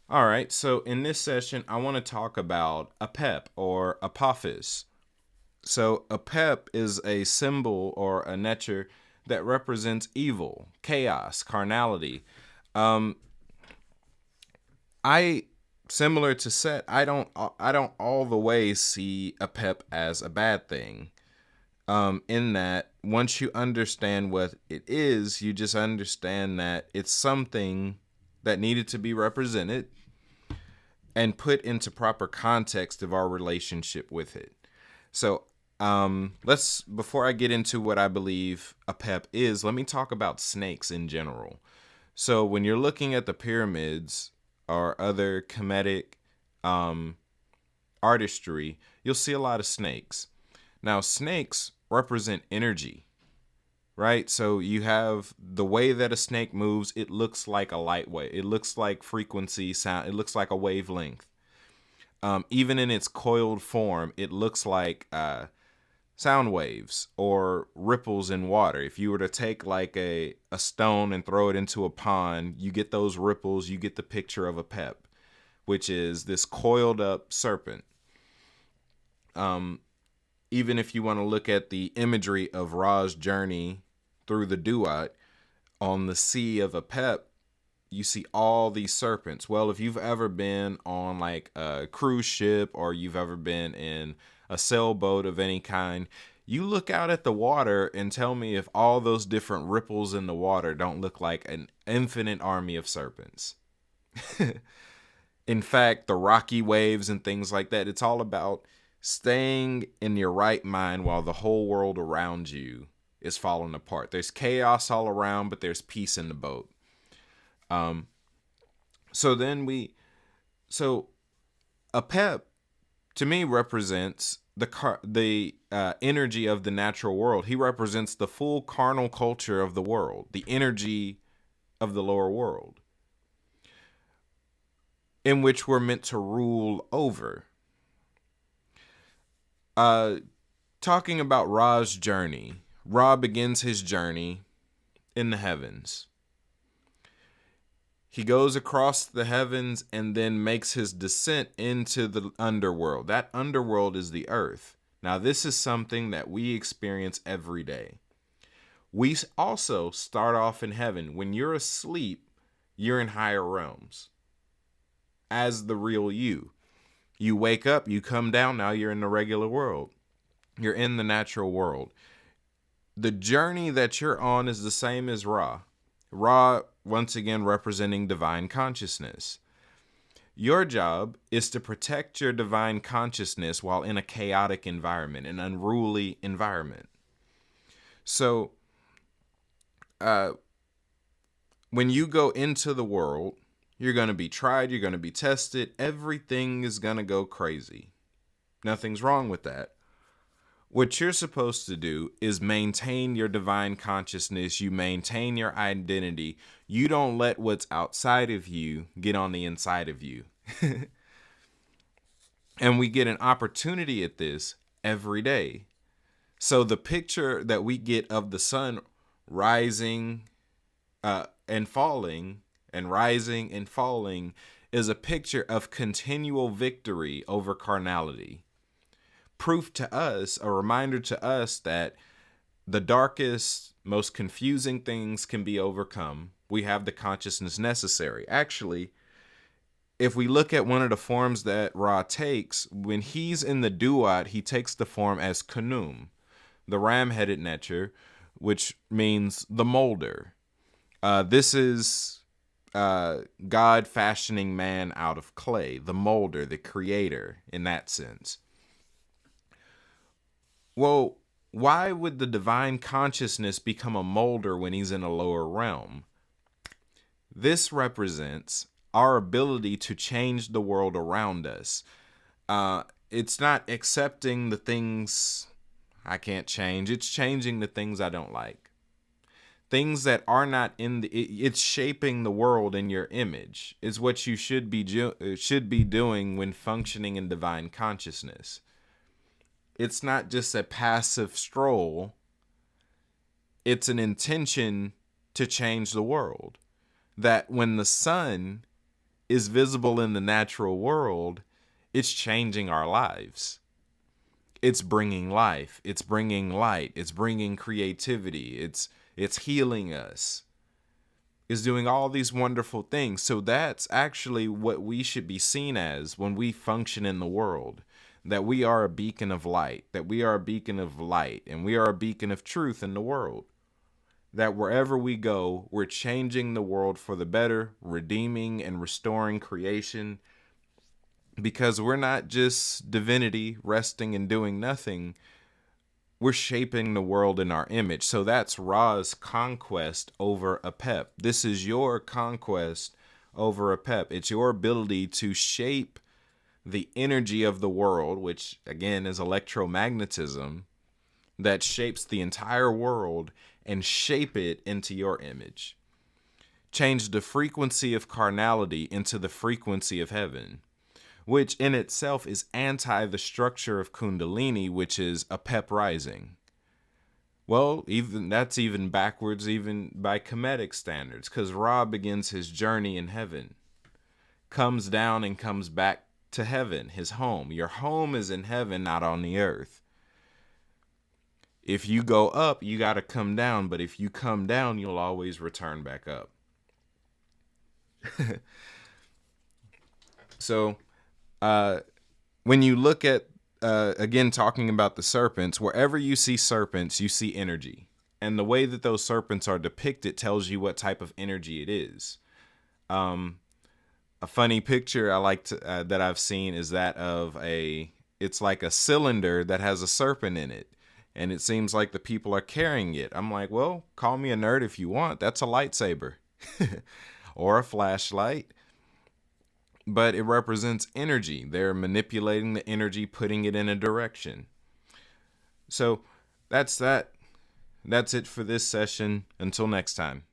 All right, so in this session, I want to talk about Apep or Apophis. So, Apep is a symbol or a neter that represents evil, chaos, carnality. Um, I similar to Set, I don't all the way see Apep as a bad thing. In that once you understand what it is, you just understand that it's something that needed to be represented and put into proper context of our relationship with it. So, let's before I get into what I believe a pep is, let me talk about snakes in general. So, when you're looking at the pyramids or other Kemetic um, artistry, you'll see a lot of snakes. Now, snakes represent energy, right? So you have the way that a snake moves, it looks like a light wave. It looks like frequency sound. It looks like a wavelength. Even in its coiled form, it looks like sound waves or ripples in water. If you were to take like a stone and throw it into a pond, you get those ripples, you get the picture of a pep, which is this coiled up serpent. Um, Even if you want to look at the imagery of Ra's journey through the Duat on the sea of Apep, you see all these serpents. Well, if you've ever been on like a cruise ship or you've ever been in a sailboat of any kind, you look out at the water and tell me if all those different ripples in the water don't look like an infinite army of serpents. In fact, the rocky waves and things like that, it's all about staying in your right mind while the whole world around you is falling apart. There's chaos all around, but there's peace in the boat. Um, so then we, so a pep to me represents the energy of the natural world. He represents the full carnal culture of the world, the energy of the lower world, in which we're meant to rule over. Uh, Talking about Ra's journey, Ra begins his journey in the heavens. He goes across the heavens and then makes his descent into the underworld. That underworld is the earth. Now, this is something that we experience every day. We also start off in heaven. When you're asleep, you're in higher realms as the real you. You wake up, you come down, now you're in the regular world. You're in the natural world. The journey that you're on is the same as Ra. Ra, once again, representing divine consciousness. Your job is to protect your divine consciousness while in a chaotic environment, an unruly environment. So, uh, when you go into the world, you're going to be tried, you're going to be tested, everything is going to go crazy. Nothing's wrong with that. What you're supposed to do is maintain your divine consciousness. You maintain your identity. You don't let what's outside of you get on the inside of you. And we get an opportunity at this every day. So the picture that we get of the sun rising and falling and rising and falling is a picture of continual victory over carnality. Proof to us, a reminder to us that the darkest, most confusing things can be overcome. We have the consciousness necessary. Actually, if we look at one of the forms that Ra takes, when he's in the Duat, he takes the form as Khnum, the ram-headed Neter, which means the molder. This is God fashioning man out of clay, the molder, the creator in that sense. Well, why would the divine consciousness become a molder when he's in a lower realm? This represents our ability to change the world around us. It's not accepting the things I can't change, it's changing the things I don't like. Things that are not in it's shaping the world in your image. Is what you should be doing when functioning in divine consciousness. It's not just a passive stroll, it's an intention to change the world. That when the sun is visible in the natural world, it's changing our lives. It's bringing life. It's bringing light. It's bringing creativity. It's healing us. It's doing all these wonderful things. So that's actually what we should be seen as when we function in the world. That we are a beacon of light. That we are a beacon of light. And we are a beacon of truth in the world. That wherever we go, we're changing the world for the better, redeeming and restoring creation. Because we're not just divinity resting and doing nothing. We're shaping the world in our image. So that's Ra's conquest over Apep. This is your conquest over Apep. It's your ability to shape the energy of the world, which again is electromagnetism, that shapes the entire world, and shape it into your image. Change the frequency of carnality into the frequency of heaven, which in itself is anti the structure of Kundalini, which is Apep rising. Well, that's even backwards, even by Kemetic standards, because Ra begins his journey in heaven, comes down and comes back to heaven, his home. Your home is in heaven, not on the earth. If you go up, you got to come down, but if you come down, you'll always return back up. So, when you look at, again, talking about the serpents, wherever you see serpents, you see energy. And the way that those serpents are depicted tells you what type of energy it is. A funny picture I like to, that I've seen is that of it's like a cylinder that has a serpent in it. And it seems like the people are carrying it. I'm like, well, call me a nerd if you want. That's a lightsaber or a flashlight. But it represents energy. They're manipulating the energy, putting it in a direction. So that's that. That's it for this session. Until next time.